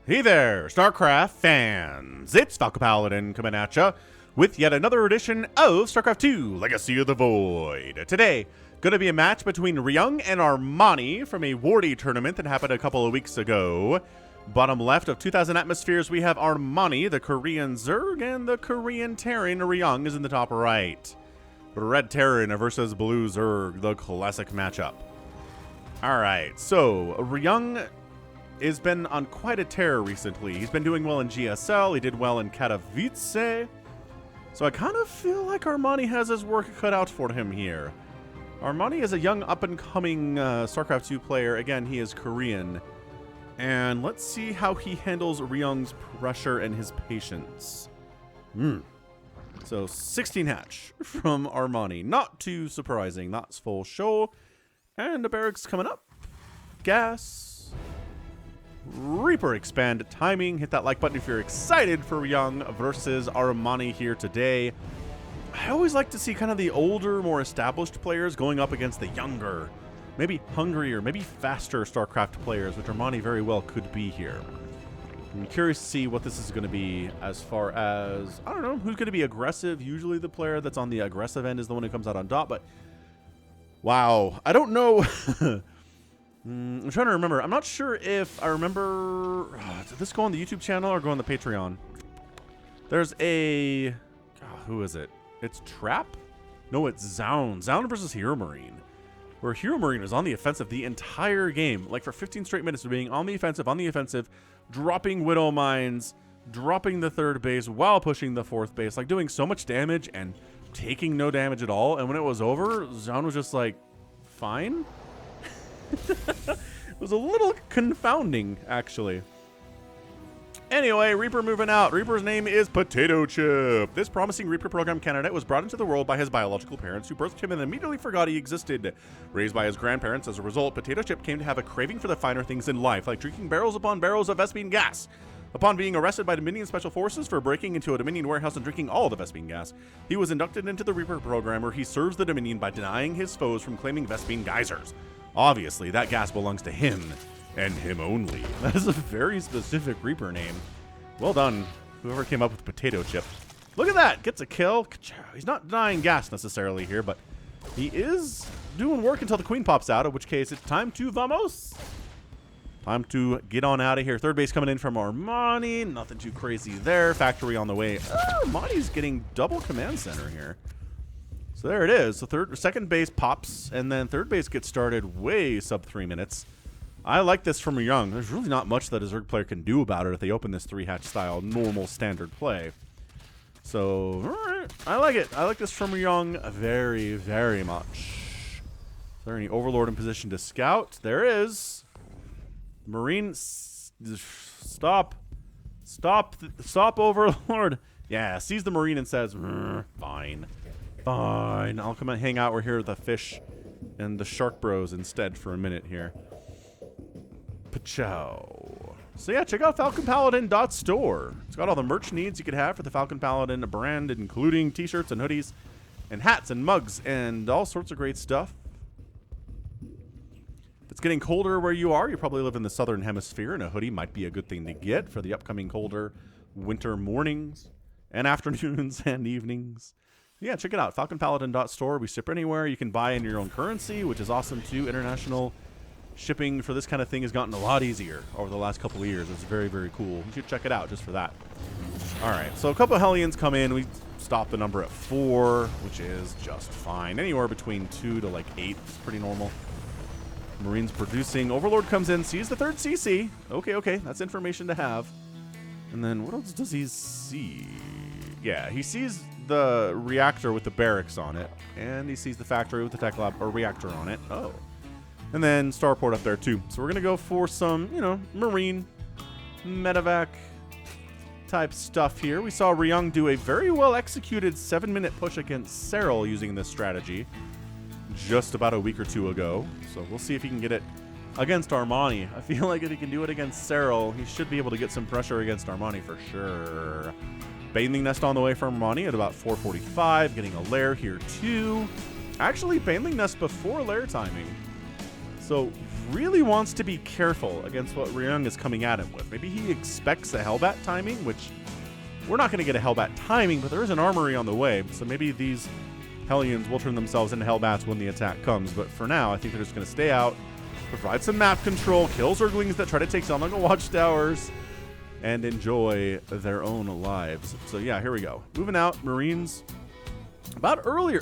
Hey there, StarCraft fans! It's Falcon Paladin coming at ya with yet another edition of StarCraft 2 Legacy of the Void. Today, gonna be a match between Ryung and Armani from a Wardy tournament that happened a couple of weeks ago. Bottom left of 2,000 atmospheres, we have Armani, the Korean Zerg, and the Korean Terran. Ryung is in the top right. Red Terran versus Blue Zerg, the classic matchup. Alright, so Ryung has been on quite a tear recently. He's been doing well in GSL, he did well in Katowice. So I kind of feel like Armani has his work cut out for him here. Armani is a young up-and-coming StarCraft 2 player. Again, he is Korean. And let's see how he handles Ryung's pressure and his patience. So 16 hatch from Armani. Not too surprising. That's full show. And the barracks coming up. Gas. Reaper expand timing. Hit that like button if you're excited for Ryung versus Armani here today. I always like to see kind of the older, more established players going up against the younger, maybe hungrier, maybe faster StarCraft players, which Armani very well could be here. I'm curious to see what this is going to be as far as, I don't know, who's going to be aggressive. Usually the player that's on the aggressive end is the one who comes out on top, but wow, I don't know. I'm trying to remember. I'm not sure if I remember. Did this go on the YouTube channel or go on the Patreon? There's a... who is it? It's Trap? No, it's Zound. Zound versus Hero Marine. Where Hero Marine is on the offensive the entire game. Like for 15 straight minutes of being on the offensive, dropping Widow Mines, dropping the third base while pushing the fourth base. Like doing so much damage and taking no damage at all. And when it was over, Zound was just like, fine. It was a little confounding, actually. Anyway, Reaper moving out. Reaper's name is Potato Chip. This promising Reaper program candidate was brought into the world by his biological parents, who birthed him and immediately forgot he existed. Raised by his grandparents, as a result, Potato Chip came to have a craving for the finer things in life, like drinking barrels upon barrels of Vespene gas. Upon being arrested by Dominion Special Forces for breaking into a Dominion warehouse and drinking all the Vespene gas, he was inducted into the Reaper program, where he serves the Dominion by denying his foes from claiming Vespene geysers. Obviously, that gas belongs to him, and him only. That is a very specific Reaper name. Well done, whoever came up with Potato Chip. Look at that! Gets a kill. He's not denying gas necessarily here, but he is doing work until the queen pops out, in which case it's time to vamos. Time to get on out of here. Third base coming in from Armani. Nothing too crazy there. Factory on the way. Armani's getting double command center here. So there it is. So second base pops, and then third base gets started way sub 3 minutes. I like this from Ryung. There's really not much that a Zerg player can do about it if they open this 3-hatch style normal standard play. So, alright. I like it. I like this from Ryung very, very much. Is there any Overlord in position to scout? There is. Marine, stop. Stop, Overlord. Yeah, sees the Marine and says, fine. Fine, I'll come and hang out. We're here with the fish and the shark bros instead for a minute here. Pachow. So yeah, check out falconpaladin.store. It's got all the merch needs you could have for the Falcon Paladin brand, including t-shirts and hoodies and hats and mugs and all sorts of great stuff. If it's getting colder where you are, you probably live in the southern hemisphere, and a hoodie might be a good thing to get for the upcoming colder winter mornings and afternoons and evenings. Yeah, check it out, falconpaladin.store. We ship anywhere. You can buy in your own currency, which is awesome too. International shipping for this kind of thing has gotten a lot easier over the last couple of years. It's very, very cool. You should check it out just for that. All right, so a couple of Hellions come in. We stop the number at 4, which is just fine. Anywhere between 2 to like 8 is pretty normal. Marines producing. Overlord comes in, sees the third CC. Okay, that's information to have. And then what else does he see? Yeah, he sees the reactor with the barracks on it, and he sees the factory with the tech lab or reactor on it. Oh, and then starport up there too. So we're gonna go for some, Marine medevac type stuff here. We saw Ryung do a very well executed 7-minute push against Serral using this strategy just about a week or two ago. So we'll see if he can get it against Armani. I feel like if he can do it against Serral, he should be able to get some pressure against Armani for sure. Baneling Nest on the way from Armani at about 4:45. Getting a lair here too. Actually, Baneling Nest before lair timing. So really wants to be careful against what Ryung is coming at him with. Maybe he expects a Hellbat timing, which we're not going to get a Hellbat timing, but there is an armory on the way, so maybe these Hellions will turn themselves into Hellbats when the attack comes. But for now, I think they're just going to stay out, provide some map control, kill Zerglings that try to take down the watchtowers, and enjoy their own lives. So yeah, here we go. Moving out, Marines about earlier,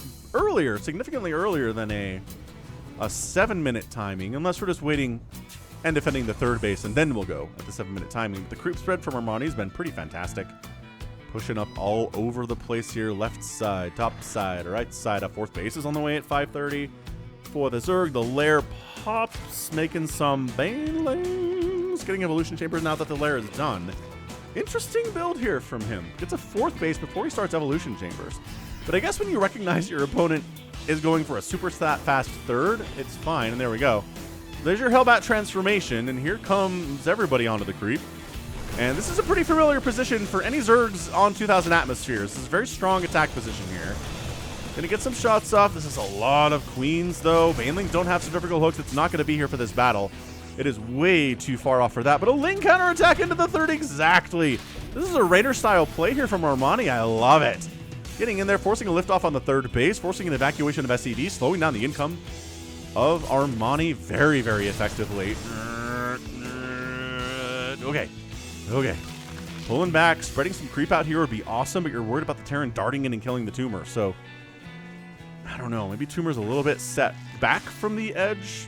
significantly earlier than a 7-minute timing, unless we're just waiting and defending the third base, and then we'll go at the 7-minute timing. But the creep spread from Armani has been pretty fantastic. Pushing up all over the place here. Left side, top side, right side. Up fourth base is on the way at 5:30 for the Zerg. The lair pops, making some banelings. Getting evolution chambers now that the lair is done. Interesting build here from him. Gets a fourth base before he starts evolution chambers. But I guess when you recognize your opponent is going for a super fast third, it's fine. And there we go. There's your Hellbat transformation, and here comes everybody onto the creep. And this is a pretty familiar position for any Zergs on 2,000 atmospheres. This is a very strong attack position here. Gonna get some shots off. This is a lot of queens, though. Banelings don't have centrifugal hooks. It's not gonna be here for this battle. It is way too far off for that. But a Ling counterattack into the third, exactly. This is a Raider-style play here from Armani. I love it. Getting in there, forcing a liftoff on the third base, forcing an evacuation of SCV, slowing down the income of Armani very, very effectively. Okay. Pulling back, spreading some creep out here would be awesome, but you're worried about the Terran darting in and killing the Tumor. So, I don't know. Maybe Tumor's a little bit set back from the edge.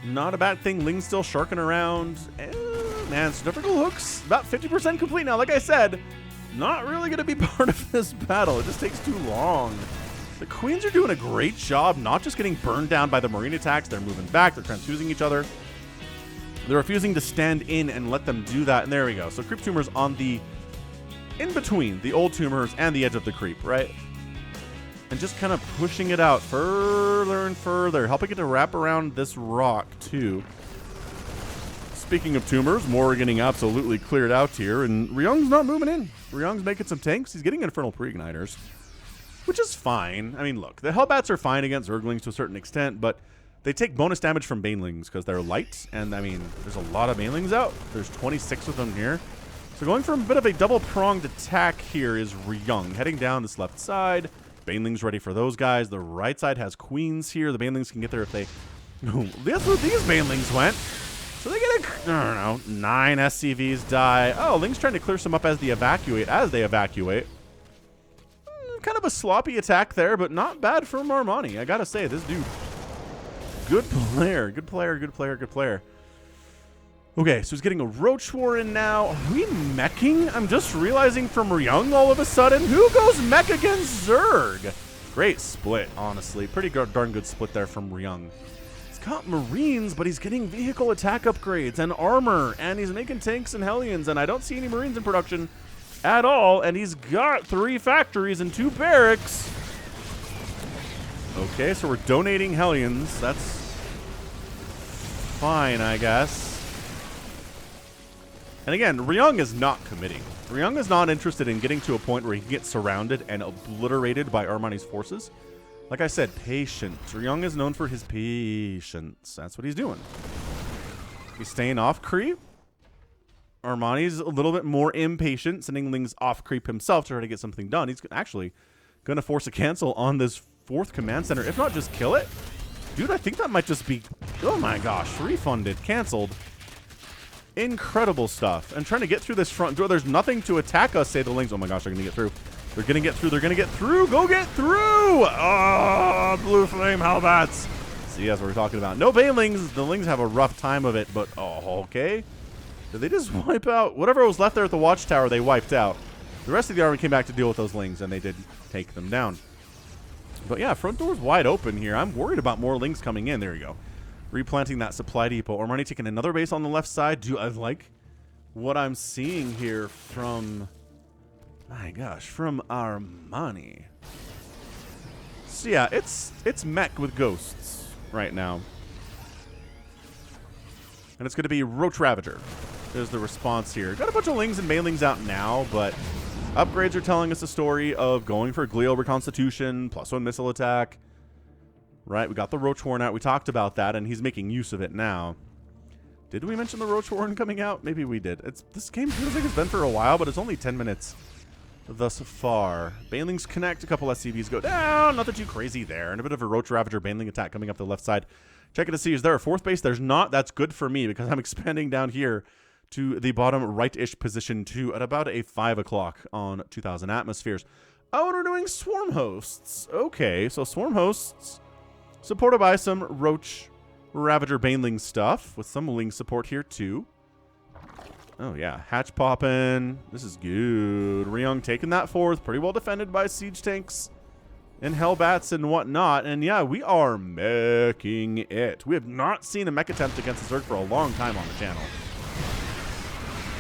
Not a bad thing. Ling's still sharking around. Man, centrifugal hooks, about 50% complete now. Like I said, not really going to be part of this battle. It just takes too long. The Queens are doing a great job, not just getting burned down by the Marine attacks. They're moving back. They're transfusing each other. They're refusing to stand in and let them do that. And there we go. So Creep Tumor's on the in between the old Tumors and the edge of the creep, right? And just kind of pushing it out further and further, helping it to wrap around this rock too. Speaking of Tumors, more are getting absolutely cleared out here, and Ryung's not moving in. Ryung's making some tanks. He's getting Infernal Pre-Igniters, which is fine. I mean, look, the Hellbats are fine against Zerglings to a certain extent, but they take bonus damage from Banelings because they're light, and I mean, there's a lot of Banelings out. There's 26 of them here. So going for a bit of a double-pronged attack here is Ryung. Heading down this left side. Banelings ready for those guys. The right side has Queens here. The Banelings can get there if they... That's where these Banelings went. So they get I don't know, 9 SCVs die. Oh, Ling's trying to clear some up as they evacuate. Kind of a sloppy attack there, but not bad from Armani. I gotta say, this dude... Good player. Okay, so he's getting a Roach War in now. Are we meching? I'm just realizing from Ryung all of a sudden. Who goes mech against Zerg? Great split, honestly. Pretty darn good split there from Ryung. He's got Marines, but he's getting vehicle attack upgrades and armor, and he's making tanks and Hellions, and I don't see any Marines in production at all, and he's got 3 factories and 2 barracks. Okay, so we're donating Hellions. That's fine, I guess. And again, Ryung is not committing. Ryung is not interested in getting to a point where he can get surrounded and obliterated by Armani's forces. Like I said, patient. Ryung is known for his patience. That's what he's doing. He's staying off creep. Armani's a little bit more impatient, sending Ling's off creep himself to try to get something done. He's actually going to force a cancel on this 4th command center, if not just kill it. Dude, I think that might just be, oh my gosh, refunded, canceled. Incredible stuff. And trying to get through this front door. There's nothing to attack us, say the Lings. Oh my gosh, they're going to get through. They're going to get through. They're going to get through. Go get through. Oh, Blue Flame Hellbats. See, that's what we're talking about. No Banelings. The Lings have a rough time of it, but oh, okay. Did they just wipe out? Whatever was left there at the watchtower, they wiped out. The rest of the army came back to deal with those Lings, and they did take them down. But yeah, front door's wide open here. I'm worried about more Lings coming in. There you go. Replanting that supply depot. Armani taking another base on the left side. Do I like what I'm seeing here from... My gosh, from Armani. So yeah, it's mech with ghosts right now. And it's going to be Roach Ravager. There's the response here. Got a bunch of Lings and Banelings out now, but upgrades are telling us a story of going for Glio Reconstitution, +1 missile attack. Right, we got the Roach Horn out. We talked about that, and he's making use of it now. Did we mention the Roach Horn coming out? Maybe we did. This game feels like it's been for a while, but it's only 10 minutes thus far. Banelings connect. A couple SCVs go down. Nothing too crazy there. And a bit of a Roach Ravager Baneling attack coming up the left side. Checking to see, is there a fourth base? There's not. That's good for me because I'm expanding down here to the bottom right-ish position 2 at about a 5 o'clock on 2,000 atmospheres. Oh, and we're doing Swarm Hosts. Okay, so Swarm Hosts supported by some Roach Ravager Baneling stuff with some Ling support here too. Oh yeah, hatch popping. This is good. Ryung taking that fourth. Pretty well defended by siege tanks and Hellbats and whatnot. And yeah, we are meching it. We have not seen a mech attempt against the Zerg for a long time on the channel.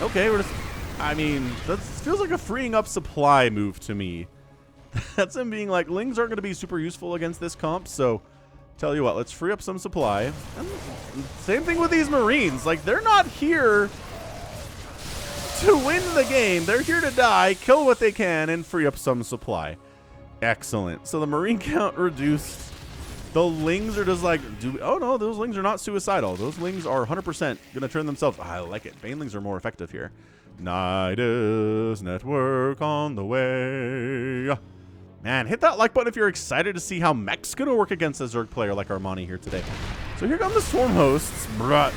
Okay, we're just, I mean, that feels like a freeing up supply move to me. That's him being like, Lings aren't going to be super useful against this comp, so tell you what, let's free up some supply. And same thing with these Marines. Like, they're not here to win the game. They're here to die, kill what they can, and free up some supply. Excellent. So the Marine count reduced. The Lings are just like, oh no, those Lings are not suicidal. Those Lings are 100% going to turn themselves. I like it. Banelings are more effective here. Nidus Network on the way. Man, hit that like button if you're excited to see how mech's going to work against a Zerg player like Armani here today. So here come the Swarm Hosts. Bruh.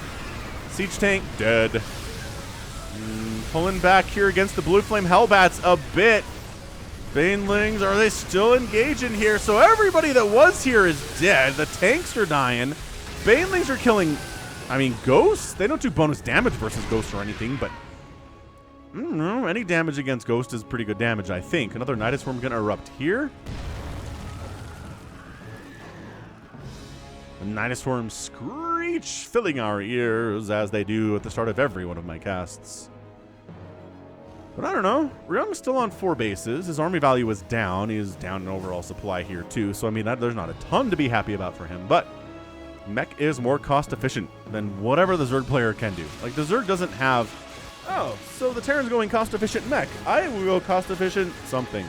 Siege Tank dead. Pulling back here against the Blue Flame Hellbats a bit. Banelings, are they still engaging here? So everybody that was here is dead. The tanks are dying. Banelings are killing, I mean, Ghosts? They don't do bonus damage versus Ghosts or anything, but I don't know. Any damage against Ghost is pretty good damage, I think. Another Nidus Worm going to erupt here. The Nidus Worm screech, filling our ears as they do at the start of every one of my casts. But I don't know. Ryung's still on 4 bases. His army value is down. He is down in overall supply here too. So I mean, there's not a ton to be happy about for him. But mech is more cost efficient than whatever the Zerg player can do. Like the Zerg doesn't have, oh, so the Terran's going cost efficient mech. I will go cost efficient something.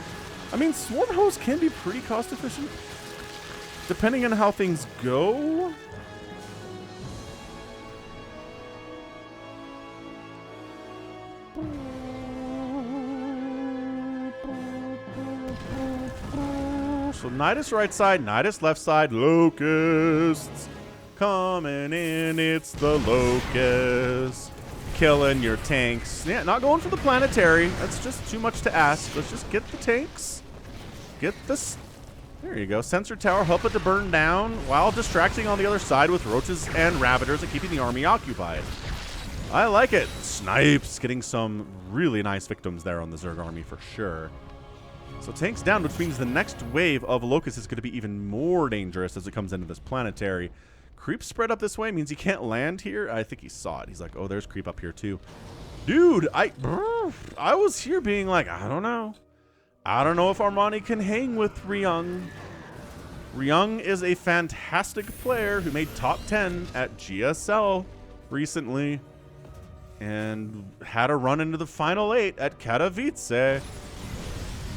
I mean, Swarm Host can be pretty cost efficient depending on how things go. So Nidus right side, Nidus left side, Locusts coming in. It's the Locusts killing your tanks. Yeah, not going for the planetary. That's just too much to ask. Let's just get the tanks. Get this. There you go. Sensor tower, help it to burn down while distracting on the other side with roaches and ravagers and keeping the army occupied. I like it. Snipes getting some really nice victims there on the Zerg army for sure. So tanks down, which means the next wave of Locusts is going to be even more dangerous as it comes into this planetary. Creep spread up this way means he can't land here. I think he saw it. He's like, oh, there's creep up here too. Dude, I was here being like, I don't know. I don't know if Armani can hang with Ryung. Ryung is a fantastic player who made top 10 at GSL recently and had a run into the final 8 at Katowice.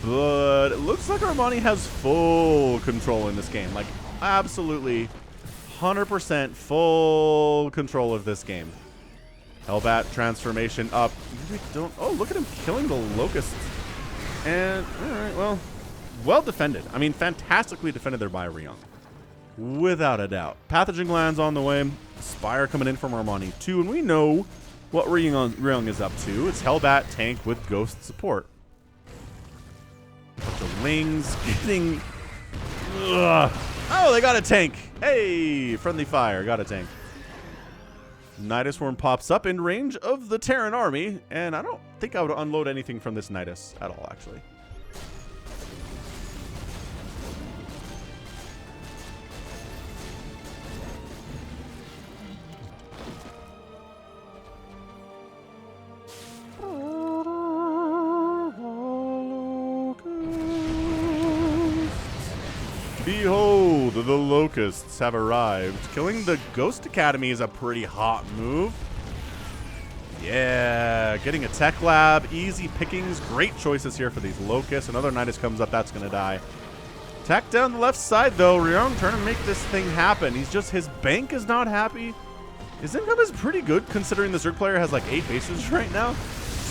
But it looks like Armani has full control in this game. Like, absolutely 100% full control of this game. Hellbat transformation up. Oh, look at him killing the Locusts. And, all right, well defended. I mean, fantastically defended there by Ryung. Without a doubt. Pathogen glands on the way. Spire coming in from Armani too. And we know what Ryung is up to. It's Hellbat tank with Ghost support. Bunch of Lings getting... Ugh. Oh, they got a tank. Hey, friendly fire. Got a tank. Nidus Worm pops up in range of the Terran army, and I don't think I would unload anything from this Nidus at all, actually. Behold, the Locusts have arrived. Killing the Ghost Academy is a pretty hot move. Yeah, getting a tech lab, easy pickings, great choices here for these Locusts. Another Nidus comes up, that's going to die. Attack down the left side, though. Ryung trying to make this thing happen. His bank is not happy. His income is pretty good, considering the Zerg player has like 8 bases right now.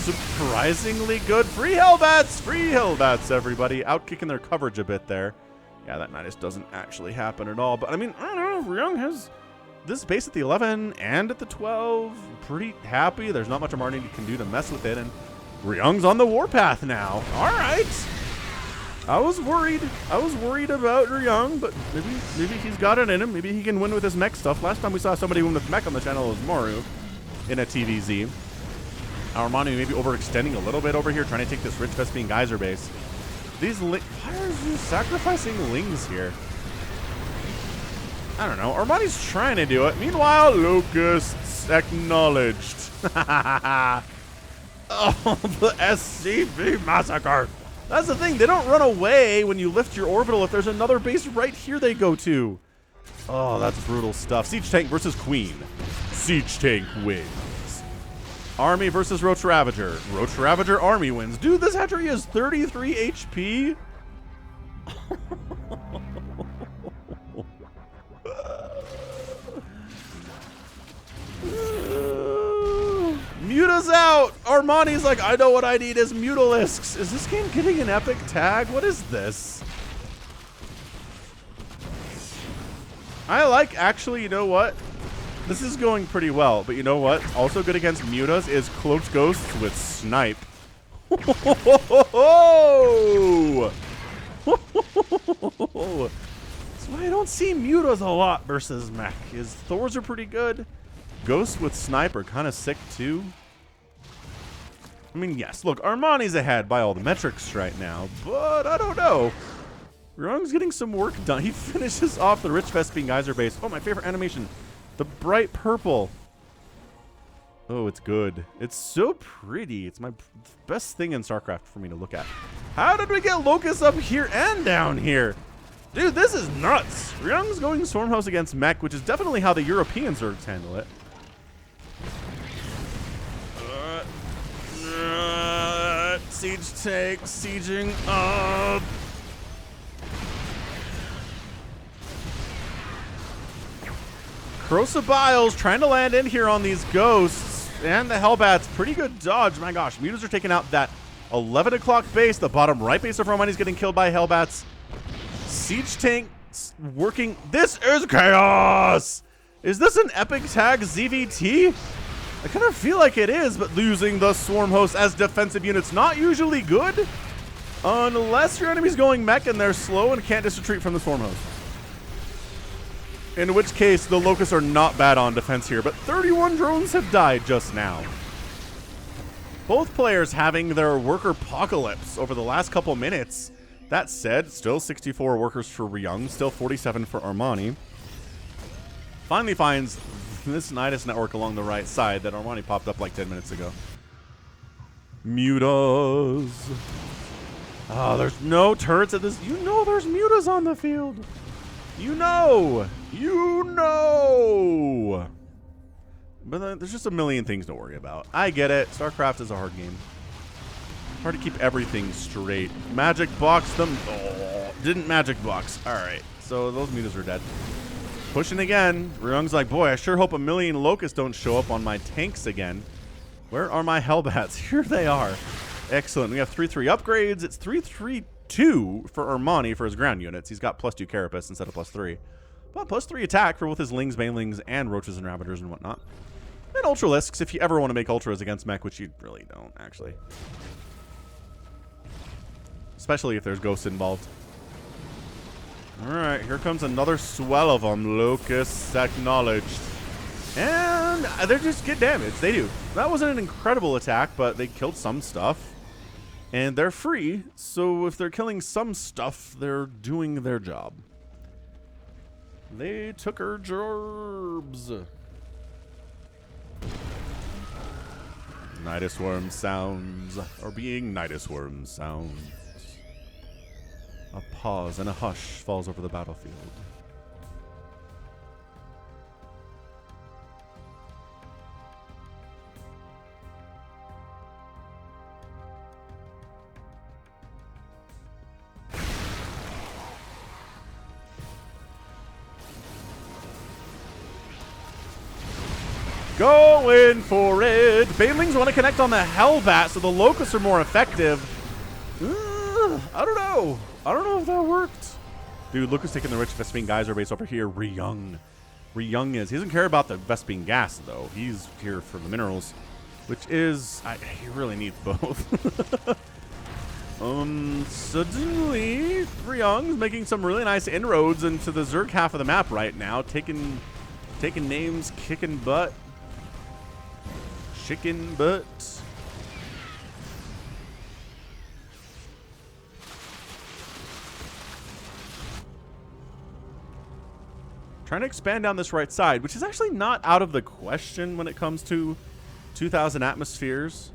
Surprisingly good. Free Hellbats, everybody. Outkicking their coverage a bit there. Yeah, that Nidus doesn't actually happen at all. But, I mean, I don't know. Ryung has this base at the 11 and at the 12. Pretty happy. There's not much Armani can do to mess with it. And Ryung's on the warpath now. All right. I was worried about Ryung, but maybe he's got it in him. Maybe he can win with his mech stuff. Last time we saw somebody win with mech on the channel was Maru in a TVZ. Armani maybe overextending a little bit over here, trying to take this Rich Vespine Geyser base. Why are you sacrificing Lings here? I don't know. Armani's trying to do it. Meanwhile, Locusts acknowledged. Oh, the SCV massacre. That's the thing. They don't run away when you lift your orbital. If there's another base right here, they go to. Oh, that's brutal stuff. Siege Tank versus Queen. Siege Tank wins. Army versus Roach Ravager. Roach Ravager Army wins. Dude, this hatchery is 33 HP. Muta's out. Armani's like, I know what I need is Mutalisks. Is this game getting an epic tag? What is this? I like, actually, you know what? This is going pretty well, but you know what? Also good against Mutas is Cloaked Ghosts with Snipe. That's why I don't see Mutas a lot versus Mech. His Thors are pretty good. Ghosts with Snipe are kind of sick too. I mean, yes, look, Armani's ahead by all the metrics right now, but I don't know. Ryung's getting some work done. He finishes off the Rich Vespine Geyser base. Oh, my favorite animation. The bright purple. Oh, it's good. It's so pretty. It's my best thing in StarCraft for me to look at. How did we get Locust up here and down here? Dude, this is nuts. Ryung's going Stormhouse against Mech, which is definitely how the European Zergs handle it. Siege tank, sieging up. Corrosive Biles trying to land in here on these ghosts. And the Hellbats, pretty good dodge. My gosh, Mutas are taking out that 11 o'clock base. The bottom right base of Armani's getting killed by Hellbats. Siege tank working. This is chaos. Is this an epic tag ZVT? I kind of feel like it is, but losing the Swarm Host as defensive units not usually good. Unless your enemy's going mech and they're slow and can't just retreat from the Swarm Host. In which case, the Locusts are not bad on defense here, but 31 drones have died just now. Both players having their worker apocalypse over the last couple minutes. That said, still 64 workers for Ryung, still 47 for Armani. Finally finds this Nidus network along the right side that Armani popped up like 10 minutes ago. Mutas. Oh, there's no turrets at this. You know there's Mutas on the field. You know. You know. But there's just a million things to worry about. I get it. StarCraft is a hard game. Hard to keep everything straight. Magic box them. Oh, didn't magic box. All right. So those Mutas are dead. Pushing again. Ryung's like, boy, I sure hope a million Locusts don't show up on my tanks again. Where are my Hellbats? Here they are. Excellent. We have 3-3 upgrades. It's 3-3-2 for Armani for his ground units. He's got +2 Carapace instead of +3. But +3 attack for both his Lings, Banelings, and Roaches and Ravagers and whatnot. And Ultralisks if you ever want to make Ultras against Mech, which you really don't, actually. Especially if there's Ghosts involved. Alright, here comes another swell of them. Locusts acknowledged. And they just get damaged. They do. That wasn't an incredible attack, but they killed some stuff. And they're free, so if they're killing some stuff, they're doing their job. They took her gerbs. Nidus Worm sounds are being Nidus Worm sounds. A pause and a hush falls over the battlefield. Going for it. Banelings want to connect on the Hellbat, so the Locusts are more effective. I don't know. I don't know if that worked. Dude, Lucas taking the rich Vespine Geyser base over here. Ryung. Ryung is. He doesn't care about the Vespine gas, though. He's here for the minerals, which is... he really needs both. Suddenly, Ryung's making some really nice inroads into the Zerg half of the map right now. Taking names, kicking butt. Chicken butt. Trying to expand down this right side, which is actually not out of the question when it comes to 2,000 atmospheres.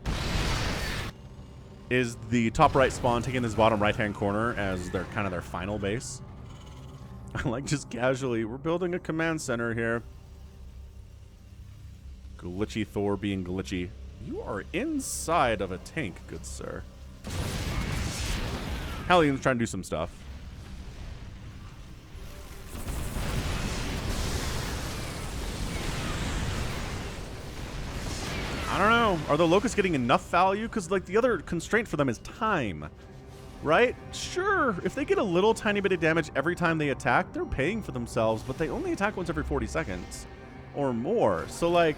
Is the top right spawn taking this bottom right-hand corner as their kind of their final base. I like just casually, we're building a command center here. Glitchy Thor being glitchy. You are inside of a tank, good sir. Hallian's trying to do some stuff. I don't know. Are the Locusts getting enough value? Because, like, the other constraint for them is time. Right? Sure, if they get a little tiny bit of damage every time they attack, they're paying for themselves, but they only attack once every 40 seconds or more. So, like,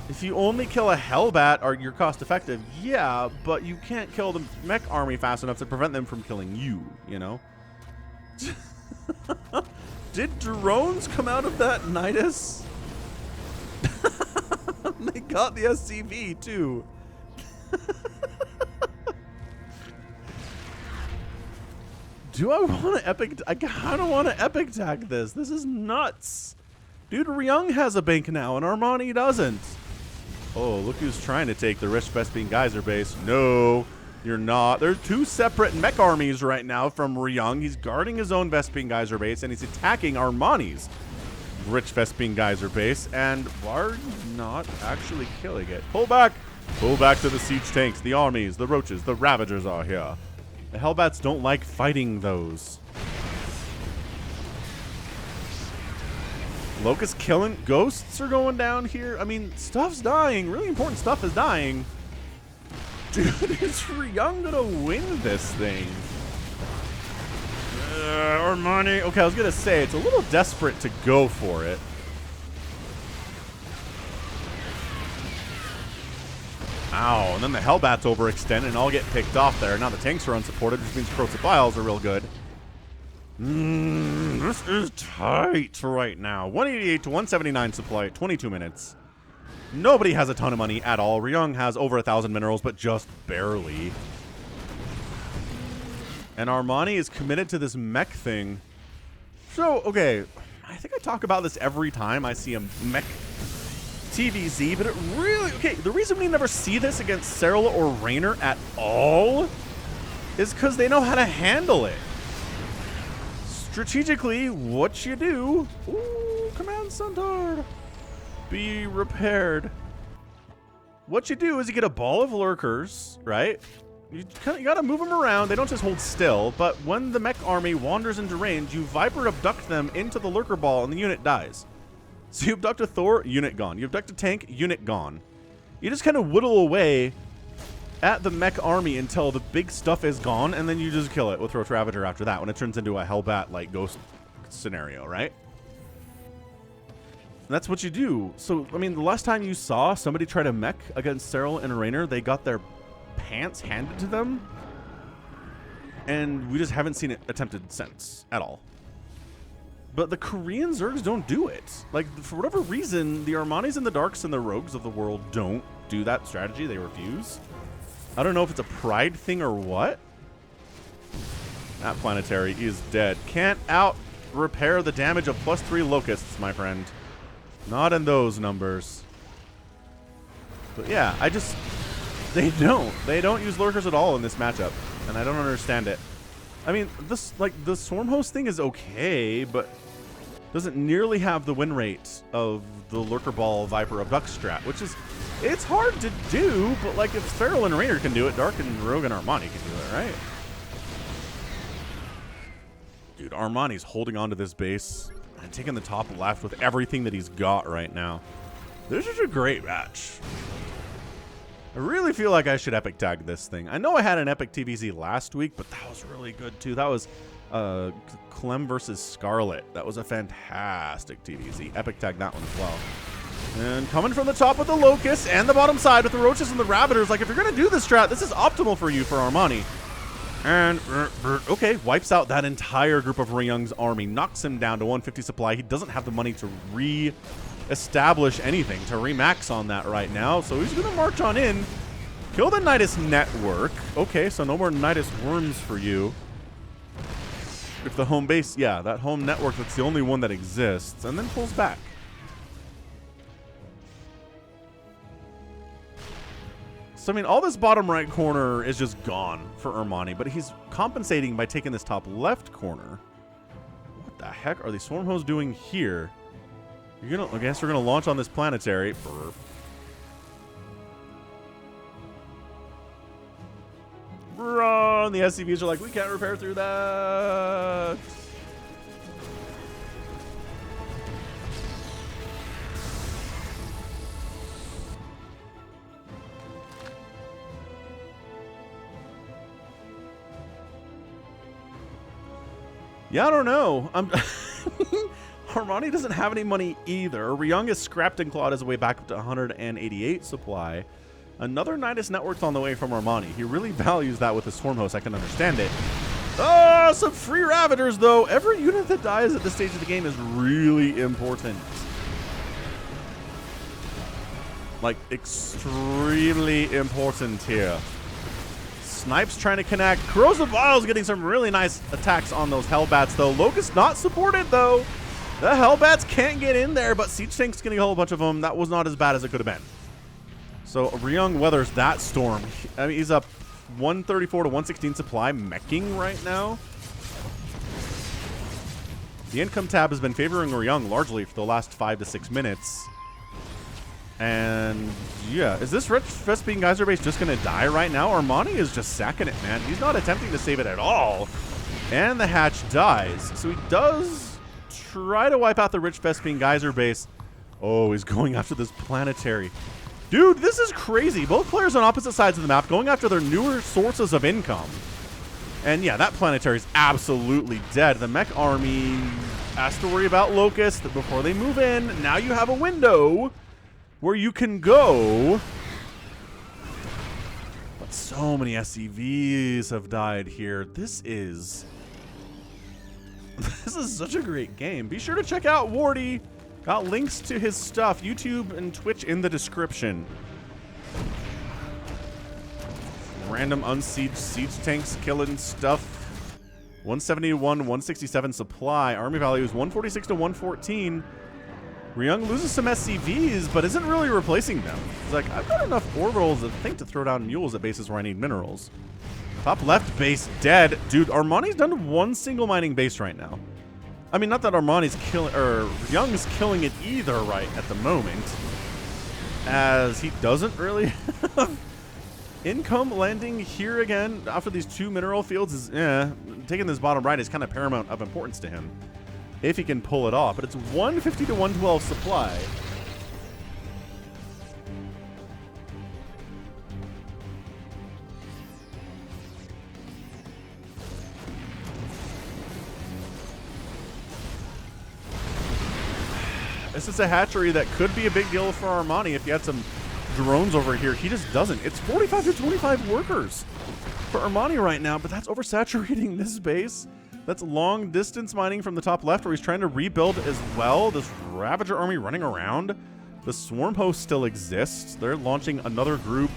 if you only kill a Hellbat, you're cost effective. Yeah, but you can't kill the mech army fast enough to prevent them from killing you, you know? Did drones come out of that Nidus? They got the SCV too. Do I want to epic? I kind of want to epic tag this. This is nuts. Dude, Ryung has a bank now and Armani doesn't. Oh, look who's trying to take the rich Vespine Geyser base. No, you're not. There's two separate mech armies right now from Ryung. He's guarding his own Vespine Geyser base and he's attacking Armani's rich Vespine Geyser base, and why are you not actually killing it? Pull back! Pull back to the siege tanks, the armies, the roaches, the ravagers are here. The Hellbats don't like fighting those. Locust killing, ghosts are going down here. I mean, stuff's dying. Really important stuff is dying. Dude, is Ryung gonna win this thing? Armani. Okay, I was gonna say it's a little desperate to go for it. Ow, and then the Hellbats overextend and all get picked off there. Now the tanks are unsupported, which means Crotophiles are real good. This is tight right now. 188 to 179 supply at 22 minutes. Nobody has a ton of money at all. Ryung has over 1,000 minerals, but just barely. And Armani is committed to this mech thing. So, okay, I think I talk about this every time I see a mech TVZ, but it really... Okay, the reason we never see this against Cyril or Raynor at all is because they know how to handle it. Strategically, what you do... Ooh, Command Centaur. Be repaired. What you do is you get a ball of lurkers, right? You gotta move them around. They don't just hold still, but when the mech army wanders into range, you Viper abduct them into the lurker ball and the unit dies. So you abduct a Thor, unit gone. You abduct a tank, unit gone. You just kind of whittle away at the mech army until the big stuff is gone, and then you just kill it with Roach Ravager after that when it turns into a Hellbat-like ghost scenario, right? And that's what you do. So, I mean, the last time you saw somebody try to mech against Cyril and Raynor, they got their pants handed to them, and we just haven't seen it attempted since at all. But the Korean Zergs don't do it. Like, for whatever reason, the Armanis and the Darks and the Rogues of the world don't do that strategy. They refuse. I don't know if it's a pride thing or what. That planetary is dead. Can't out repair the damage of +3 locusts, my friend. Not in those numbers. But yeah, they don't use lurkers at all in this matchup, and I don't understand it. I mean, this, like, the Swarm Host thing is okay, but doesn't nearly have the win rate of the Lurker Ball Viper Abduct strat, which is, it's hard to do, but like if Feral and Raynor can do it, Dark and Rogue and Armani can do it, right? Dude, Armani's holding on to this base. And taking the top left with everything that he's got right now. This is a great match. I really feel like I should epic tag this thing. I know I had an epic TVZ last week, but that was really good too. That was Clem versus Scarlet. That was a fantastic TVZ. Epic tag that one as well. And coming from the top with the Locust and the bottom side with the Roaches and the Ravagers. Like, if you're going to do this strat, this is optimal for you for Armani. And, okay, wipes out that entire group of Ryung's army. Knocks him down to 150 supply. He doesn't have the money to re-establish anything, to remax on that right now. So he's going to march on in. Kill the Nidus network. Okay, so no more Nidus worms for you. If the home base, yeah, that home network, that's the only one that exists. And then pulls back. So, I mean, all this bottom right corner is just gone for Armani, but he's compensating by taking this top left corner. What the heck are these Swarm Hoes doing here? You're gonna, I guess we're gonna launch on this planetary. Burp. Run! The SCVs are like, we can't repair through that. Yeah, I don't know. Armani doesn't have any money either. Ryung is scrapped and clawed his way back up to 188 supply. Another Nidus network's on the way from Armani. He really values that with his Swarm Host. I can understand it. Oh, some free Ravagers, though. Every unit that dies at this stage of the game is really important. Like, extremely important here. Snipes trying to connect. Corrosive Vials getting some really nice attacks on those Hellbats, though. Locust not supported, though. The Hellbats can't get in there, but Siege Tank's getting a whole bunch of them. That was not as bad as it could have been. So Ryung weathers that storm. I mean, he's up 134 to 116 supply, meching right now. The income tab has been favoring Ryung largely for the last 5 to 6 minutes. And yeah, is this Rich Vespine Geyser base just going to die right now? Armani is just sacking it, man. He's not attempting to save it at all. And the hatch dies. So he does try to wipe out the Rich Vespine Geyser base. Oh, he's going after this planetary. Dude, this is crazy. Both players on opposite sides of the map going after their newer sources of income. And yeah, that planetary is absolutely dead. The mech army has to worry about Locust before they move in. Now you have a window where you can go. But so many SCVs have died here. This is such a great game. Be sure to check out Wardy. Got links to his stuff, YouTube and Twitch in the description. Random unsieged siege tanks killing stuff. 171, 167 supply. Army value is 146 to 114. Ryung loses some SCVs, but isn't really replacing them. He's like, I've got enough orbitals, I think, to throw down mules at bases where I need minerals. Top left base dead. Dude, Armani's done one single mining base right now. I mean, not that Armani's killing, or Ryung's killing it either right at the moment, as he doesn't really have income landing here again after these 2 mineral fields is, taking this bottom right is kind of paramount of importance to him, if he can pull it off. But it's 150 to 112 supply. This is a hatchery that could be a big deal for Armani if you had some drones over here. He just doesn't. It's 45 to 25 workers for Armani right now, but that's oversaturating this base. That's long distance mining from the top left where he's trying to rebuild as well. This Ravager army running around. The Swarm Host still exists. They're launching another group.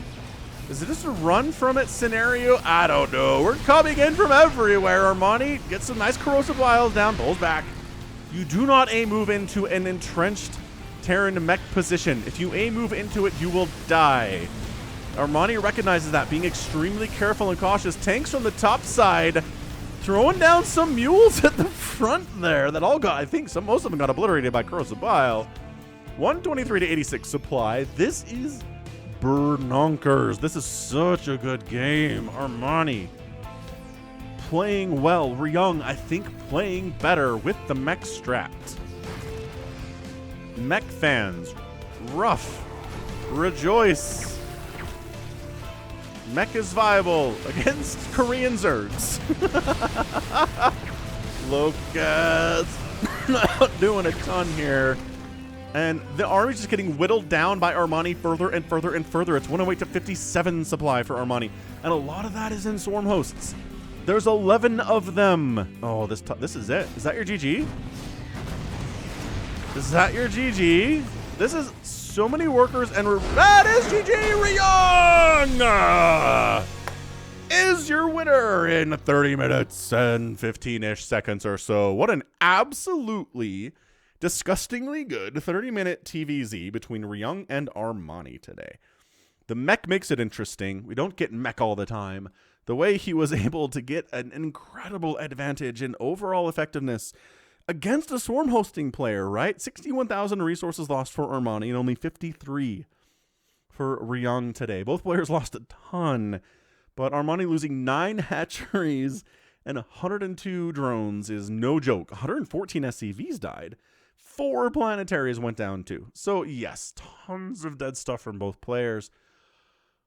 Is it just a run from it scenario? I don't know. We're coming in from everywhere. Armani gets some nice corrosive vials down, pulls back. You do not A-move into an entrenched Terran mech position. If you A-move into it, you will die. Armani recognizes that, being extremely careful and cautious. Tanks from the top side, throwing down some mules at the front there that all got, I think most of them got obliterated by corrosive bile. 123 to 86 supply. This is bernonkers. This is such a good game. Armani playing well. Ryung, I think, playing better with the mech strat. Mech fans, rough, rejoice. Mech is viable against Korean Zergs. Locust not doing a ton here. And the army's just getting whittled down by Armani further and further and further. It's 108 to 57 supply for Armani. And a lot of that is in swarm hosts. There's 11 of them. Oh, this is it. Is that your GG? Is that your GG? This is so many workers, and that is GG. Ryung is your winner in 30 minutes and 15-ish seconds or so. What an absolutely disgustingly good 30-minute TVZ between Ryung and Armani today. The mech makes it interesting. We don't get mech all the time. The way he was able to get an incredible advantage in overall effectiveness against a swarm hosting player, right? 61,000 resources lost for Armani and only 53 for Ryung today. Both players lost a ton, but Armani losing 9 hatcheries and 102 drones is no joke. 114 SCVs died. 4 planetaries went down too. So yes, tons of dead stuff from both players.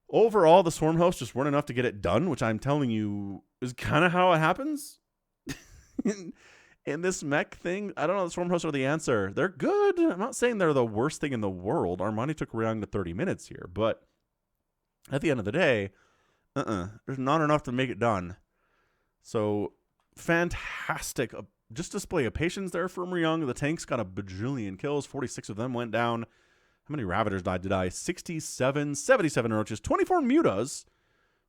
Overall, the swarm hosts just weren't enough to get it done, which I'm telling you is kind of how it happens. In this mech thing, I don't know, the swarm hosts are the answer. They're good. I'm not saying they're the worst thing in the world. Armani took Ryung to 30 minutes here, but at the end of the day, there's not enough to make it done. So fantastic. Just display of patience there from Ryung. The tanks got a bajillion kills. 46 of them went down. How many Ravagers died today? 67, 77 roaches, 24 mutas,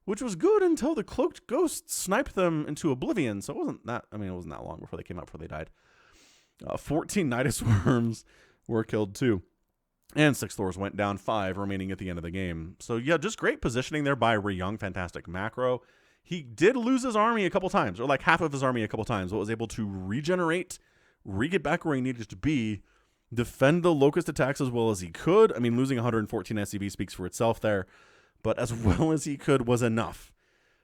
which was good until the Cloaked Ghost sniped them into oblivion. So it wasn't that long before they came out, before they died. 14 Nidus Worms were killed too. And 6 Thors went down, 5 remaining at the end of the game. So yeah, just great positioning there by Ryung. Fantastic macro. He did lose his army a couple times, or like half of his army a couple times, but was able to regenerate, get back where he needed to be, defend the Locust attacks as well as he could. I mean, losing 114 SCV speaks for itself there, but as well as he could was enough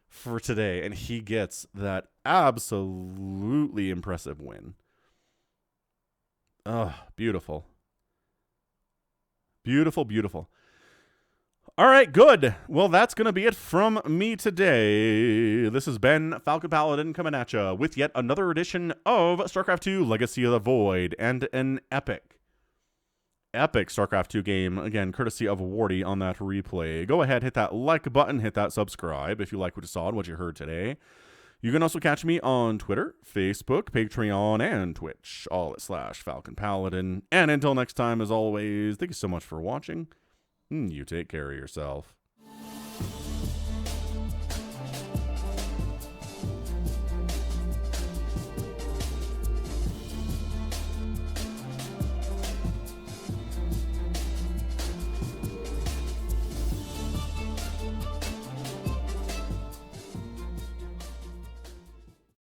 for today, and he gets that absolutely impressive win. Oh, beautiful. Beautiful, beautiful. All right, good. Well, that's going to be it from me today. This has been Falcon Paladin coming at you with yet another edition of StarCraft 2 Legacy of the Void, and an epic StarCraft 2 game, again, courtesy of Wardy on that replay. Go ahead, hit that like button, hit that subscribe if you like what you saw and what you heard today. You can also catch me on Twitter, Facebook, Patreon, and Twitch, all at /Falcon Paladin. And until next time, as always, thank you so much for watching. You take care of yourself.